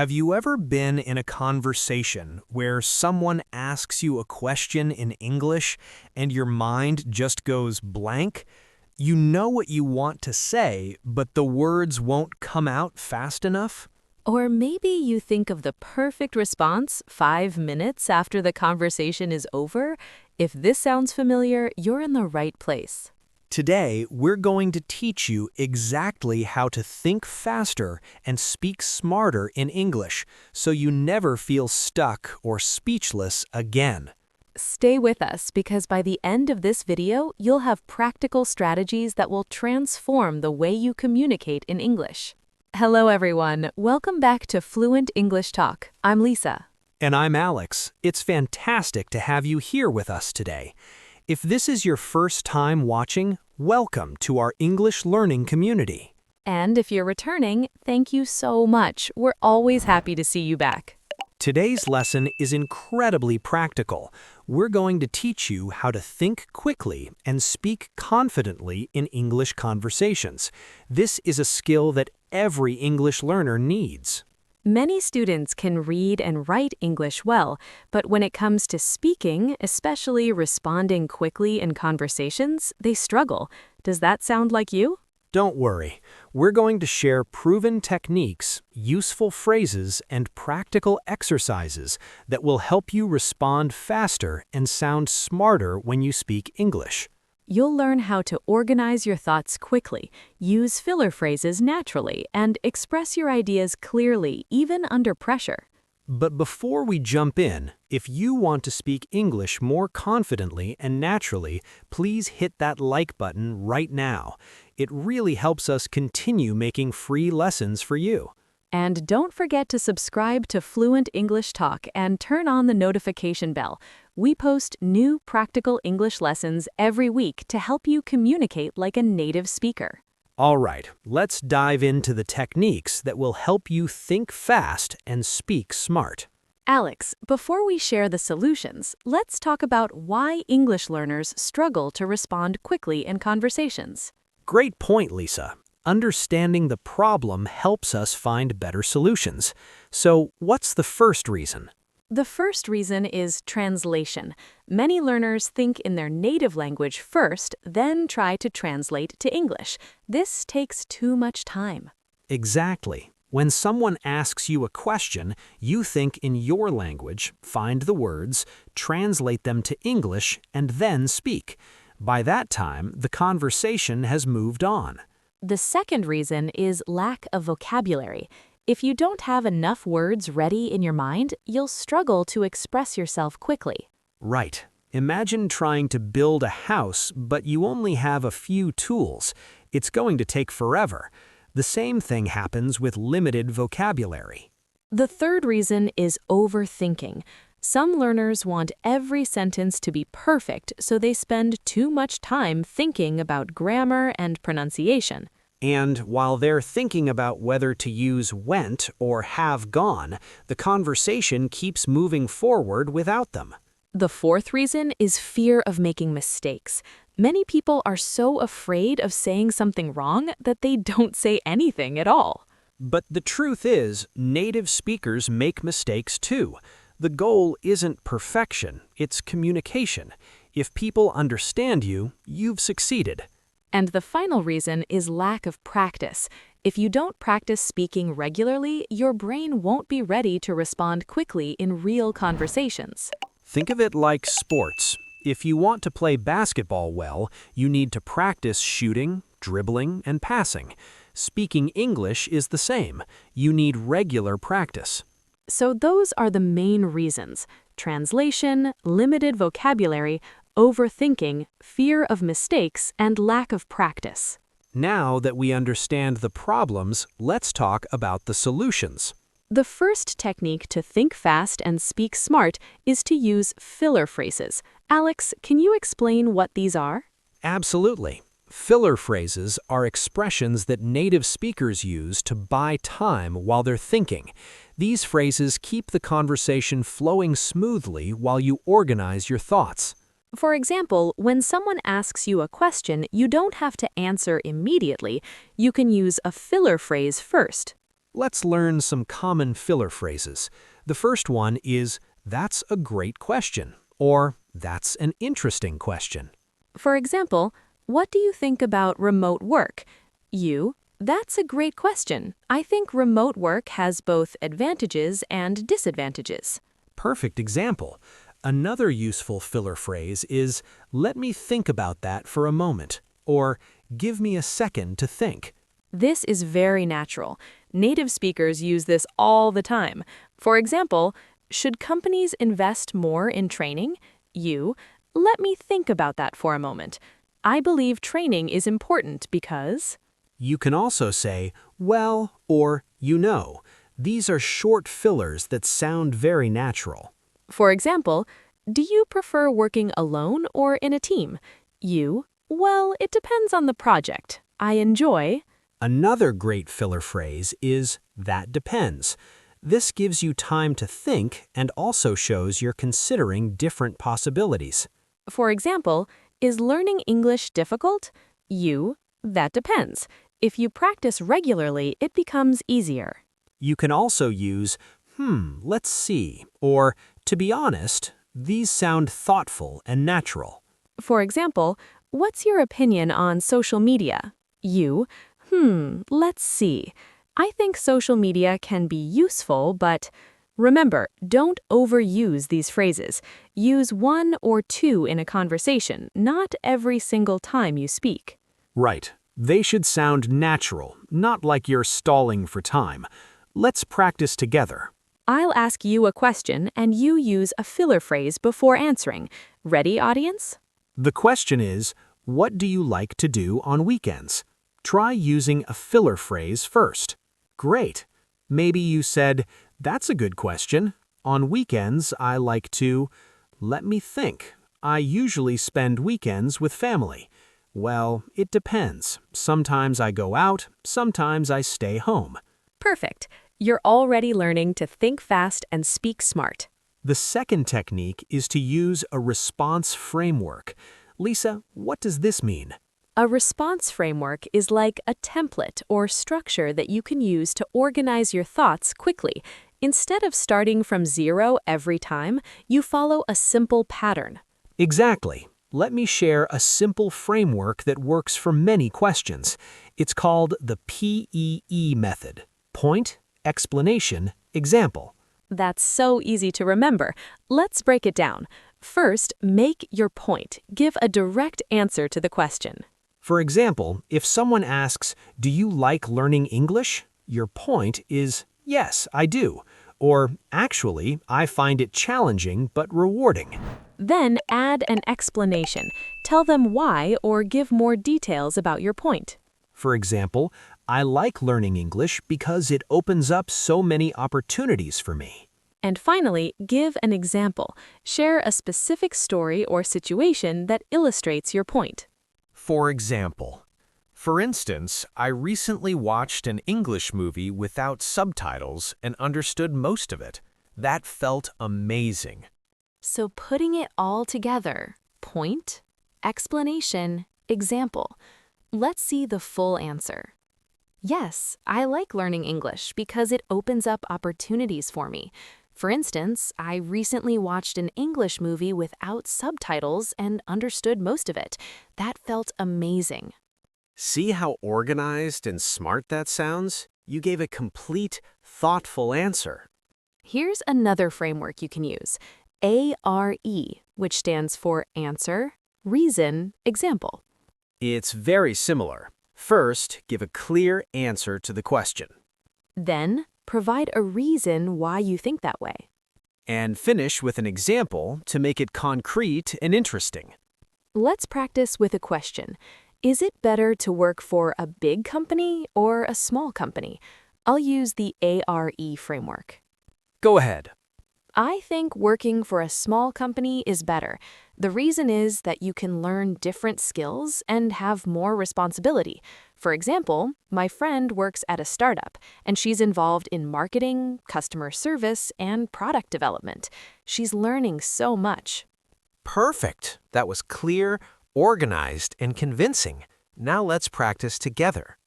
Have you ever been in a conversation where someone asks you a question in English and your mind just goes blank? You know what you want to say, but the words won't come out fast enough? Or maybe you think of the perfect response 5 minutes after the conversation is over. If this sounds familiar, you're in the right place. Today, we're going to teach you exactly how to think faster and speak smarter in English so you never feel stuck or speechless again. Stay with us because by the end of this video, you'll have practical strategies that will transform the way you communicate in English. Hello everyone, welcome back to Fluent English Talk. I'm Lisa. And I'm Alex. It's fantastic to have you here with us today. If this is your first time watching, welcome to our English learning community. And if you're returning, thank you so much. We're always happy to see you back. Today's lesson is incredibly practical. We're going to teach you how to think quickly and speak confidently in English conversations. This is a skill that every English learner needs. Many students can read and write English well, but when it comes to speaking, especially responding quickly in conversations, they struggle. Does that sound like you? Don't worry. We're going to share proven techniques, useful phrases, and practical exercises that will help you respond faster and sound smarter when you speak English. You'll learn how to organize your thoughts quickly, use filler phrases naturally, and express your ideas clearly, even under pressure. But before we jump in, if you want to speak English more confidently and naturally, please hit that like button right now. It really helps us continue making free lessons for you. And don't forget to subscribe to Fluent English Talk and turn on the notification bell. We post new practical English lessons every week to help you communicate like a native speaker. All right, let's dive into the techniques that will help you think fast and speak smart. Alex, before we share the solutions, let's talk about why English learners struggle to respond quickly in conversations. Great point, Lisa. Understanding the problem helps us find better solutions. So, what's the first reason? The first reason is translation. Many learners think in their native language first, then try to translate to English. This takes too much time. Exactly. When someone asks you a question, you think in your language, find the words, translate them to English, and then speak. By that time, the conversation has moved on. The second reason is lack of vocabulary. If you don't have enough words ready in your mind, you'll struggle to express yourself quickly. Right. Imagine trying to build a house, but you only have a few tools. It's going to take forever. The same thing happens with limited vocabulary. The third reason is overthinking. Some learners want every sentence to be perfect, so they spend too much time thinking about grammar and pronunciation. And while they're thinking about whether to use went or have gone, the conversation keeps moving forward without them. The fourth reason is fear of making mistakes. Many people are so afraid of saying something wrong that they don't say anything at all. But the truth is, native speakers make mistakes too. The goal isn't perfection, it's communication. If people understand you, you've succeeded. And the final reason is lack of practice. If you don't practice speaking regularly, your brain won't be ready to respond quickly in real conversations. Think of it like sports. If you want to play basketball well, you need to practice shooting, dribbling, and passing. Speaking English is the same. You need regular practice. So those are the main reasons: translation, limited vocabulary, overthinking, fear of mistakes, and lack of practice. Now that we understand the problems, let's talk about the solutions. The first technique to think fast and speak smart is to use filler phrases. Alex, can you explain what these are? Absolutely. Filler phrases are expressions that native speakers use to buy time while they're thinking. These phrases keep the conversation flowing smoothly while you organize your thoughts. For example, when someone asks you a question, you don't have to answer immediately. You can use a filler phrase first. Let's learn some common filler phrases. The first one is, "That's a great question," or "That's an interesting question." For example, what do you think about remote work? You, that's a great question. I think remote work has both advantages and disadvantages. Perfect example. Another useful filler phrase is, "Let me think about that for a moment," or "Give me a second to think." This is very natural. Native speakers use this all the time. For example, should companies invest more in training? You, let me think about that for a moment. I believe training is important because... You can also say, "Well," or "You know." These are short fillers that sound very natural. For example, do you prefer working alone or in a team? You, well, it depends on the project. I enjoy... Another great filler phrase is, "That depends." This gives you time to think and also shows you're considering different possibilities. For example, is learning English difficult? You, that depends. If you practice regularly, it becomes easier. You can also use, let's see, or "To be honest." These sound thoughtful and natural. For example, what's your opinion on social media? You, let's see. I think social media can be useful, but remember, don't overuse these phrases. Use one or two in a conversation, not every single time you speak. Right. They should sound natural, not like you're stalling for time. Let's practice together. I'll ask you a question and you use a filler phrase before answering. Ready, audience? The question is, what do you like to do on weekends? Try using a filler phrase first. Great. Maybe you said, "That's a good question. On weekends, I like to..." Let me think. I usually spend weekends with family. Well, it depends. Sometimes I go out, sometimes I stay home. Perfect. You're already learning to think fast and speak smart. The second technique is to use a response framework. Lisa, what does this mean? A response framework is like a template or structure that you can use to organize your thoughts quickly. Instead of starting from zero every time, you follow a simple pattern. Exactly. Let me share a simple framework that works for many questions. It's called the P.E.E. method. Point, explanation, example. That's so easy to remember. Let's break it down. First, make your point. Give a direct answer to the question. For example, if someone asks, "Do you like learning English?" Your point is, "Yes, I do." Or, "Actually, I find it challenging but rewarding." Then add an explanation. Tell them why or give more details about your point. For example, "I like learning English because it opens up so many opportunities for me." And finally, give an example. Share a specific story or situation that illustrates your point. For example, for instance, I recently watched an English movie without subtitles and understood most of it. That felt amazing. So putting it all together, point, explanation, example. Let's see the full answer. Yes, I like learning English because it opens up opportunities for me. For instance, I recently watched an English movie without subtitles and understood most of it. That felt amazing. See how organized and smart that sounds? You gave a complete, thoughtful answer. Here's another framework you can use. A.R.E, which stands for answer, reason, example. It's very similar. First, give a clear answer to the question. Then, provide a reason why you think that way. And finish with an example to make it concrete and interesting. Let's practice with a question. Is it better to work for a big company or a small company? I'll use the A.R.E framework. Go ahead. I think working for a small company is better. The reason is that you can learn different skills and have more responsibility. For example, my friend works at a startup, and she's involved in marketing, customer service, and product development. She's learning so much. Perfect. That was clear, organized, and convincing. Now let's practice together.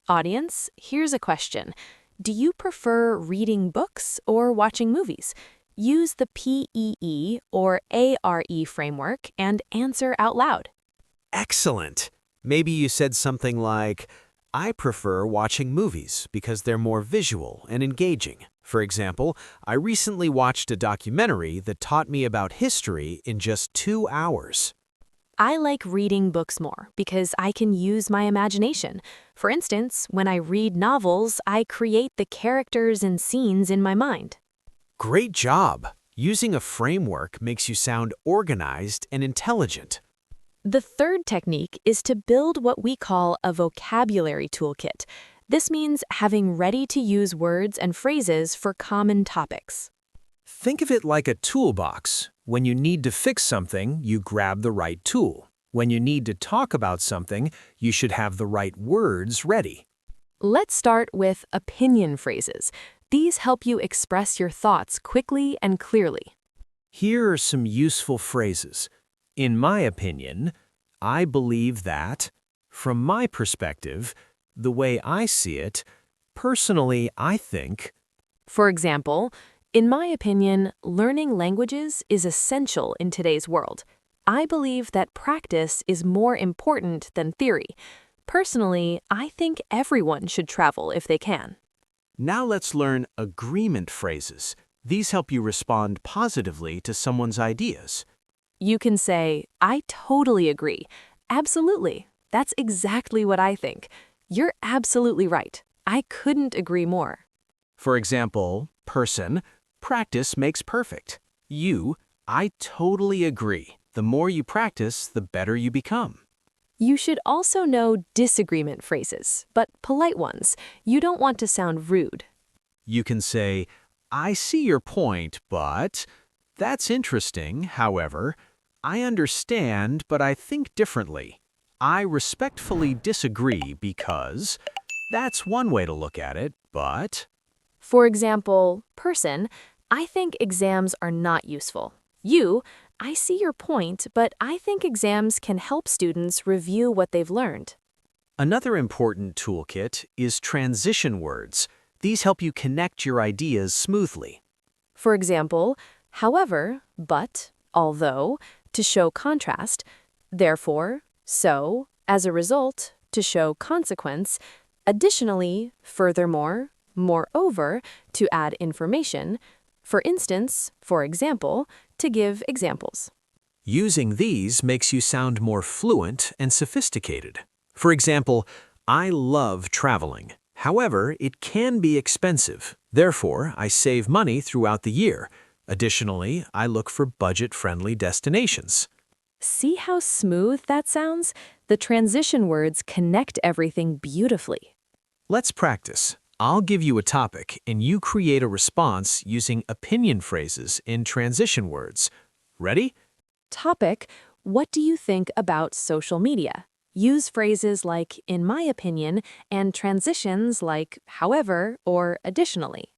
Audience, here's a question. Do you prefer reading books or watching movies? Use the P.E.E. or A.R.E. framework and answer out loud. Excellent. Maybe you said something like, I prefer watching movies because they're more visual and engaging. For example, I recently watched a documentary that taught me about history in just 2 hours. I like reading books more because I can use my imagination. For instance, when I read novels, I create the characters and scenes in my mind. Great job! Using a framework makes you sound organized and intelligent. The third technique is to build what we call a vocabulary toolkit. This means having ready-to-use words and phrases for common topics. Think of it like a toolbox. When you need to fix something, you grab the right tool. When you need to talk about something, you should have the right words ready. Let's start with opinion phrases. These help you express your thoughts quickly and clearly. Here are some useful phrases. In my opinion, I believe that, from my perspective, the way I see it, personally I think. For example, in my opinion, learning languages is essential in today's world. I believe that practice is more important than theory. Personally, I think everyone should travel if they can. Now let's learn agreement phrases. These help you respond positively to someone's ideas. You can say, I totally agree. Absolutely. That's exactly what I think. You're absolutely right. I couldn't agree more. For example, person, practice makes perfect. You, I totally agree. The more you practice, the better you become. You should also know disagreement phrases, but polite ones. You don't want to sound rude. You can say, I see your point, but that's interesting. However, I understand, but I think differently. I respectfully disagree because that's one way to look at it, but... For example, person, I think exams are not useful. You, I see your point, but I think exams can help students review what they've learned. Another important toolkit is transition words. These help you connect your ideas smoothly. For example, however, but, although, to show contrast, therefore, so, as a result, to show consequence, additionally, furthermore, moreover, to add information, for instance, for example, to give examples. Using these makes you sound more fluent and sophisticated. For example, I love traveling. However, it can be expensive. Therefore, I save money throughout the year. Additionally, I look for budget-friendly destinations. See how smooth that sounds? The transition words connect everything beautifully. Let's practice. I'll give you a topic, and you create a response using opinion phrases in transition words. Ready? Topic, what do you think about social media? Use phrases like, in my opinion, and transitions like, however, or additionally.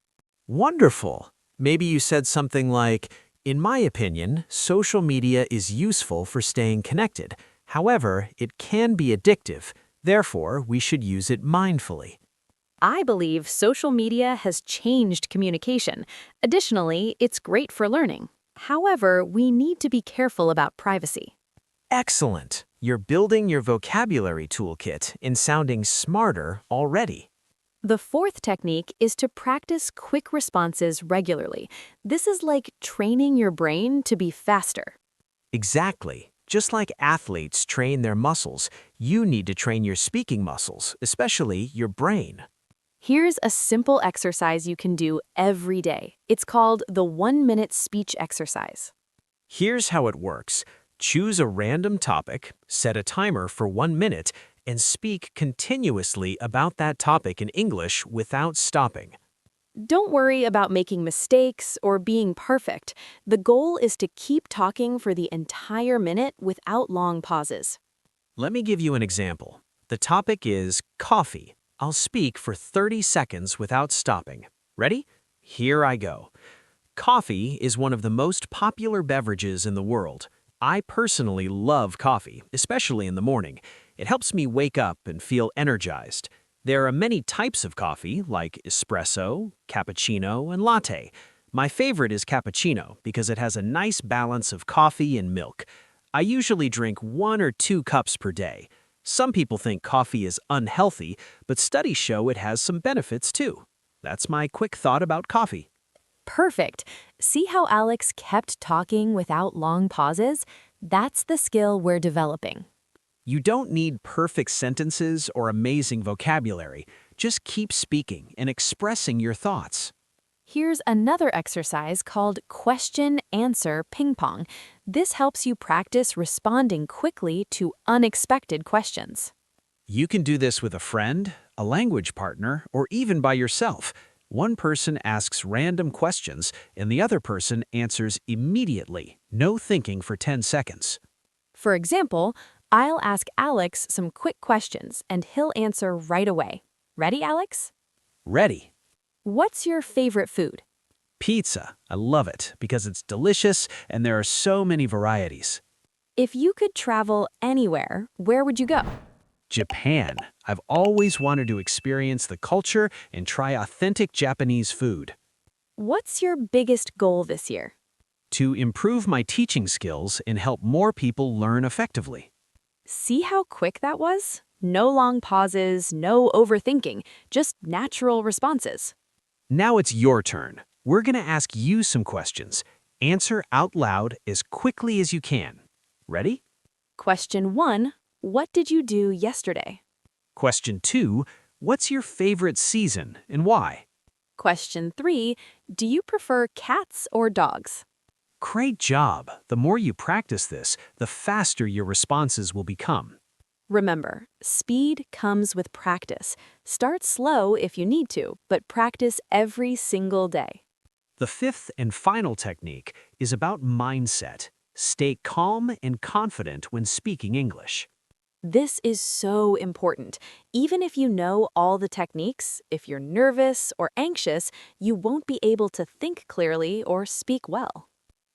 Wonderful! Maybe you said something like, in my opinion, social media is useful for staying connected. However, it can be addictive. Therefore, we should use it mindfully. I believe social media has changed communication. Additionally, it's great for learning. However, we need to be careful about privacy. Excellent! You're building your vocabulary toolkit and sounding smarter already. The fourth technique is to practice quick responses regularly. This is like training your brain to be faster. Exactly. Just like athletes train their muscles, you need to train your speaking muscles, especially your brain. Here's a simple exercise you can do every day. It's called the 1-minute speech exercise. Here's how it works. Choose a random topic, set a timer for 1 minute, and speak continuously about that topic in English without stopping. Don't worry about making mistakes or being perfect. The goal is to keep talking for the entire minute without long pauses. Let me give you an example. The topic is coffee. I'll speak for 30 seconds without stopping. Ready? Here I go. Coffee is one of the most popular beverages in the world. I personally love coffee, especially in the morning. It helps me wake up and feel energized. There are many types of coffee, like espresso, cappuccino, and latte. My favorite is cappuccino because it has a nice balance of coffee and milk. I usually drink 1 or 2 cups per day. Some people think coffee is unhealthy, but studies show it has some benefits too. That's my quick thought about coffee. Perfect. See how Alex kept talking without long pauses? That's the skill we're developing. You don't need perfect sentences or amazing vocabulary. Just keep speaking and expressing your thoughts. Here's another exercise called question-answer ping-pong. This helps you practice responding quickly to unexpected questions. You can do this with a friend, a language partner, or even by yourself. One person asks random questions and the other person answers immediately, no thinking for 10 seconds. For example, I'll ask Alex some quick questions and he'll answer right away. Ready, Alex? Ready. What's your favorite food? Pizza. I love it because it's delicious and there are so many varieties. If you could travel anywhere, where would you go? Japan. I've always wanted to experience the culture and try authentic Japanese food. What's your biggest goal this year? To improve my teaching skills and help more people learn effectively. See how quick that was? No long pauses, no overthinking, just natural responses. Now it's your turn. We're going to ask you some questions. Answer out loud as quickly as you can. Ready? Question 1. What did you do yesterday? Question 2. What's your favorite season and why? Question 3. Do you prefer cats or dogs? Great job. The more you practice this, the faster your responses will become. Remember, speed comes with practice. Start slow if you need to, but practice every single day. The 5th and final technique is about mindset. Stay calm and confident when speaking English. This is so important. Even if you know all the techniques, if you're nervous or anxious, you won't be able to think clearly or speak well.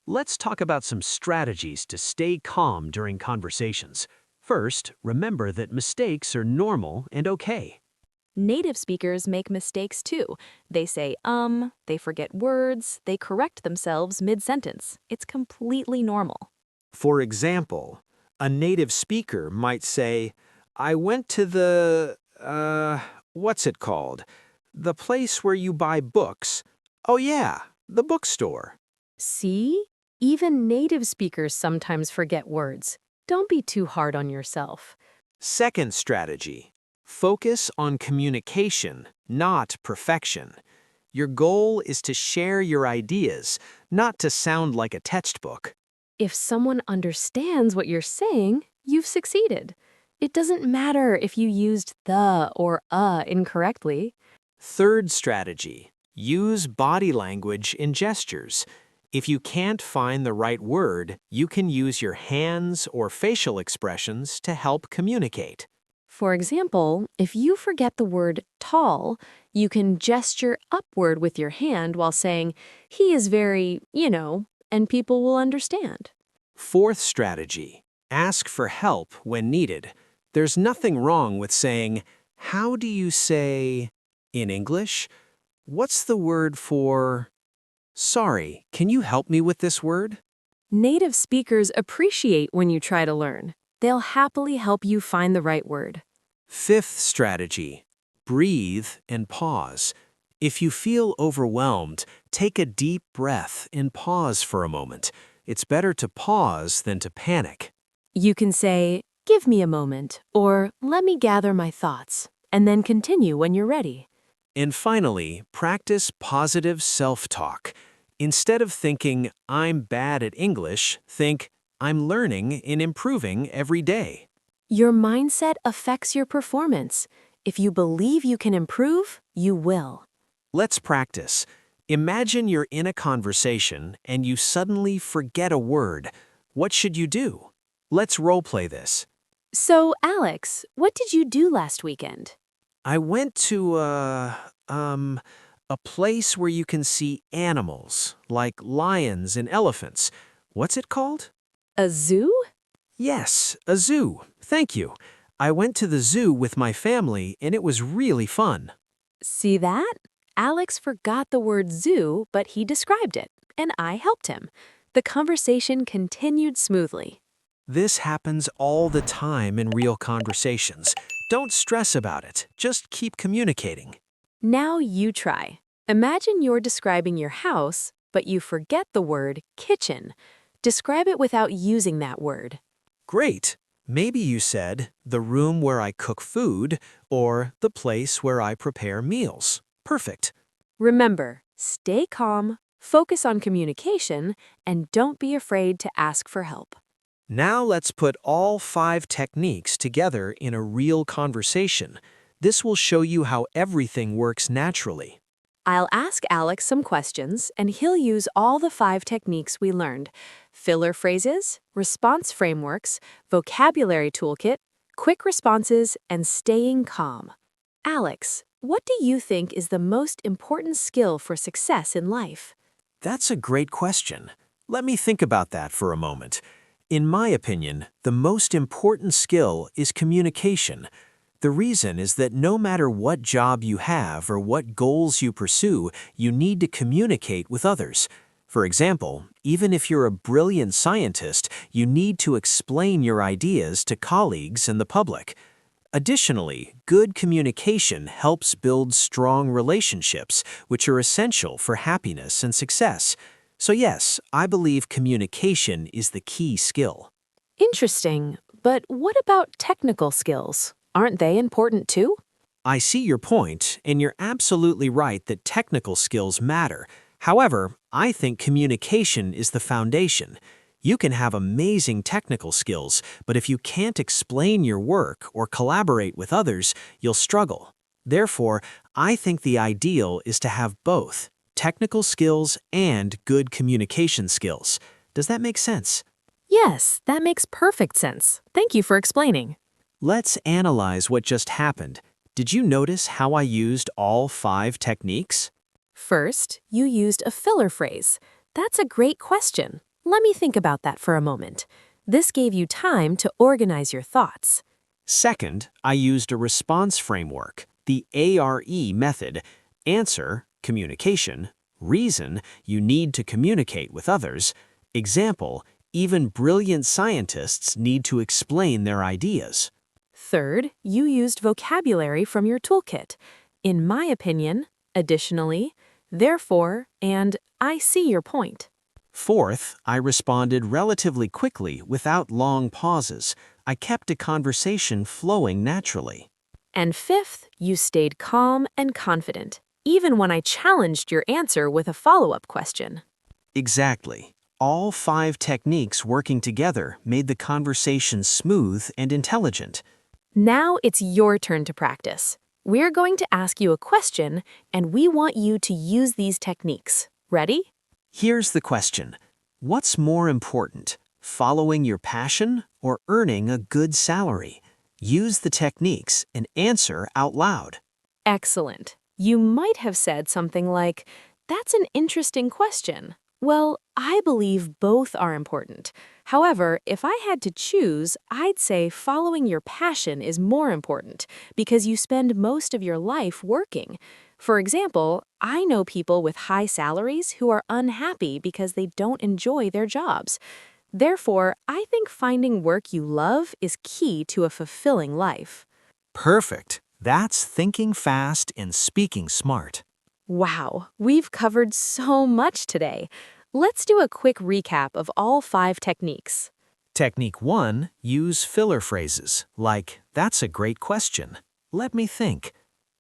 Let's talk about some strategies to stay calm during conversations. First, remember that mistakes are normal and okay. Native speakers make mistakes too. They say they forget words, they correct themselves mid-sentence. It's completely normal. For example, a native speaker might say, I went to the, what's it called? The place where you buy books. Oh yeah, the bookstore. See? Even native speakers sometimes forget words. Don't be too hard on yourself. Second strategy, focus on communication, not perfection. Your goal is to share your ideas, not to sound like a textbook. If someone understands what you're saying, you've succeeded. It doesn't matter if you used the or incorrectly. Third strategy, use body language and gestures. If you can't find the right word, you can use your hands or facial expressions to help communicate. For example, if you forget the word tall, you can gesture upward with your hand while saying, he is very, and people will understand. Fourth strategy, ask for help when needed. There's nothing wrong with saying, how do you say, in English? What's the word for, sorry, can you help me with this word? Native speakers appreciate when you try to learn. They'll happily help you find the right word. Fifth strategy, breathe and pause. If you feel overwhelmed, take a deep breath and pause for a moment. It's better to pause than to panic. You can say, give me a moment, or let me gather my thoughts, and then continue when you're ready. And finally, practice positive self-talk. Instead of thinking, I'm bad at English, think, I'm learning and improving every day. Your mindset affects your performance. If you believe you can improve, you will. Let's practice. Imagine you're in a conversation and you suddenly forget a word. What should you do? Let's role-play this. So, Alex, what did you do last weekend? I went to a place where you can see animals, like lions and elephants. What's it called? A zoo? Yes, a zoo. Thank you. I went to the zoo with my family and it was really fun. See that? Alex forgot the word zoo, but he described it, and I helped him. The conversation continued smoothly. This happens all the time in real conversations. Don't stress about it. Just keep communicating. Now you try. Imagine you're describing your house, but you forget the word kitchen. Describe it without using that word. Great. Maybe you said, the room where I cook food, or the place where I prepare meals. Perfect. Remember, stay calm, focus on communication, and don't be afraid to ask for help. Now let's put all 5 techniques together in a real conversation. This will show you how everything works naturally. I'll ask Alex some questions, and he'll use all the 5 techniques we learned: filler phrases, response frameworks, vocabulary toolkit, quick responses, and staying calm. Alex, what do you think is the most important skill for success in life? That's a great question. Let me think about that for a moment. In my opinion, the most important skill is communication. The reason is that no matter what job you have or what goals you pursue, you need to communicate with others. For example, even if you're a brilliant scientist, you need to explain your ideas to colleagues and the public. Additionally, good communication helps build strong relationships, which are essential for happiness and success. So yes, I believe communication is the key skill. Interesting, but what about technical skills? Aren't they important too? I see your point, and you're absolutely right that technical skills matter. However, I think communication is the foundation. You can have amazing technical skills, but if you can't explain your work or collaborate with others, you'll struggle. Therefore, I think the ideal is to have both technical skills and good communication skills. Does that make sense? Yes, that makes perfect sense. Thank you for explaining. Let's analyze what just happened. Did you notice how I used all 5 techniques? First, you used a filler phrase. That's a great question. Let me think about that for a moment. This gave you time to organize your thoughts. Second, I used a response framework, the A.R.E. method. Answer, communication. Reason, you need to communicate with others. Example, even brilliant scientists need to explain their ideas. Third, you used vocabulary from your toolkit. In my opinion, additionally, therefore, and I see your point. Fourth, I responded relatively quickly without long pauses. I kept a conversation flowing naturally. And fifth, you stayed calm and confident, even when I challenged your answer with a follow-up question. Exactly. All 5 techniques working together made the conversation smooth and intelligent. Now it's your turn to practice. We're going to ask you a question, and we want you to use these techniques. Ready? Here's the question. What's more important, following your passion or earning a good salary? Use the techniques and answer out loud. Excellent. You might have said something like, "That's an interesting question." Well, I believe both are important. However, if I had to choose, I'd say following your passion is more important because you spend most of your life working. For example, I know people with high salaries who are unhappy because they don't enjoy their jobs. Therefore, I think finding work you love is key to a fulfilling life. Perfect. That's thinking fast and speaking smart. Wow, we've covered so much today. Let's do a quick recap of all 5 techniques. Technique 1, use filler phrases, like, that's a great question. Let me think.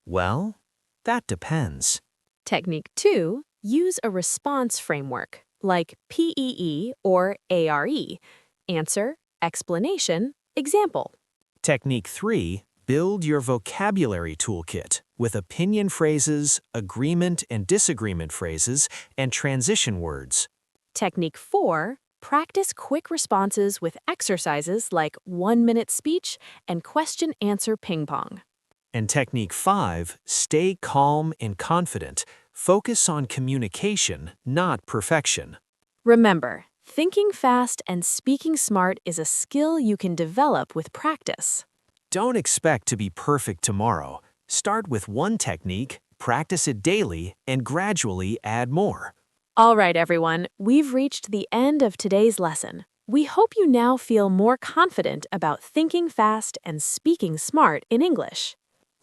Well, that depends. Technique 2, use a response framework, like P.E.E. or A.R.E. Answer, explanation, example. Technique 3, build your vocabulary toolkit with opinion phrases, agreement and disagreement phrases, and transition words. Technique 4, practice quick responses with exercises like 1-minute speech and question-answer ping-pong. And technique 5, stay calm and confident. Focus on communication, not perfection. Remember, thinking fast and speaking smart is a skill you can develop with practice. Don't expect to be perfect tomorrow. Start with one technique, practice it daily, and gradually add more. All right, everyone, we've reached the end of today's lesson. We hope you now feel more confident about thinking fast and speaking smart in English.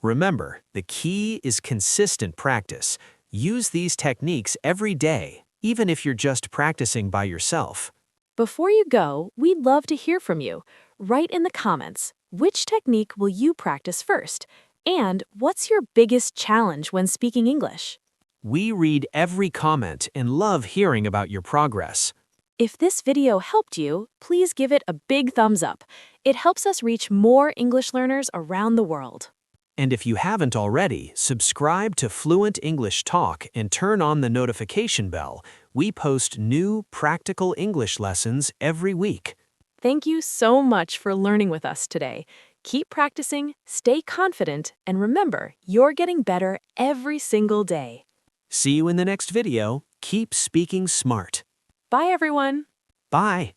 Remember, the key is consistent practice. Use these techniques every day, even if you're just practicing by yourself. Before you go, we'd love to hear from you. Write in the comments, which technique will you practice first? And what's your biggest challenge when speaking English? We read every comment and love hearing about your progress. If this video helped you, please give it a big thumbs up. It helps us reach more English learners around the world. And if you haven't already, subscribe to Fluent English Talk and turn on the notification bell. We post new practical English lessons every week. Thank you so much for learning with us today. Keep practicing, stay confident, and remember, you're getting better every single day. See you in the next video. Keep speaking smart. Bye, everyone. Bye.